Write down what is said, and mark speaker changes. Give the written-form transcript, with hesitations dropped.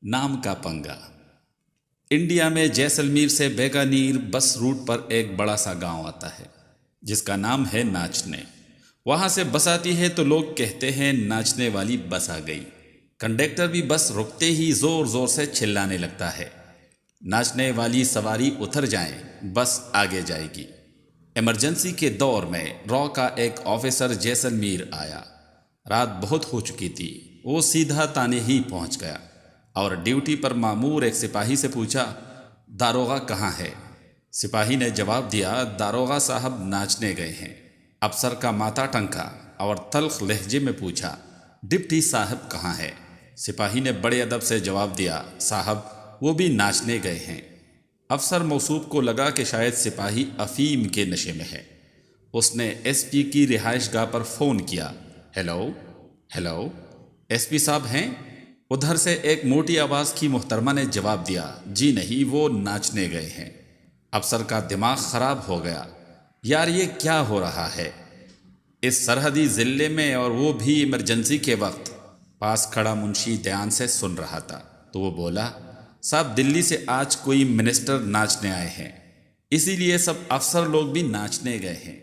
Speaker 1: नाम का पंगा। इंडिया में जैसलमेर से बीकानेर बस रूट पर एक बड़ा सा गांव आता है जिसका नाम है नाचने। वहां से बस आती है तो लोग कहते हैं नाचने वाली बस आ गई। कंडक्टर भी बस रुकते ही जोर जोर से चिल्लाने लगता है, नाचने वाली सवारी उतर जाएं, बस आगे जाएगी। इमरजेंसी के दौर में रॉ का एक ऑफिसर जैसलमेर आया। रात बहुत हो चुकी थी। वो सीधा ताने ही पहुंच गया और ड्यूटी पर मामूर एक सिपाही से पूछा, दारोगा कहाँ है? सिपाही ने जवाब दिया, दारोगा साहब नाचने गए हैं। अफसर का माथा टंका और तल्ख लहजे में पूछा, डिप्टी साहब कहाँ है? सिपाही ने बड़े अदब से जवाब दिया, साहब वो भी नाचने गए हैं। अफसर मौसूफ को लगा कि शायद सिपाही अफीम के नशे में है। उसने एसपी की रिहाइशगाह पर फ़ोन किया। हेलो हेलो, एसपी साहब हैं? उधर से एक मोटी आवाज़ की मोहतरमा ने जवाब दिया, जी नहीं, वो नाचने गए हैं। अफसर का दिमाग ख़राब हो गया। यार ये क्या हो रहा है इस सरहदी ज़िले में, और वो भी इमरजेंसी के वक्त। पास खड़ा मुंशी ध्यान से सुन रहा था तो वो बोला, साहब दिल्ली से आज कोई मिनिस्टर नाचने आए हैं, इसीलिए सब अफसर लोग भी नाचने गए हैं।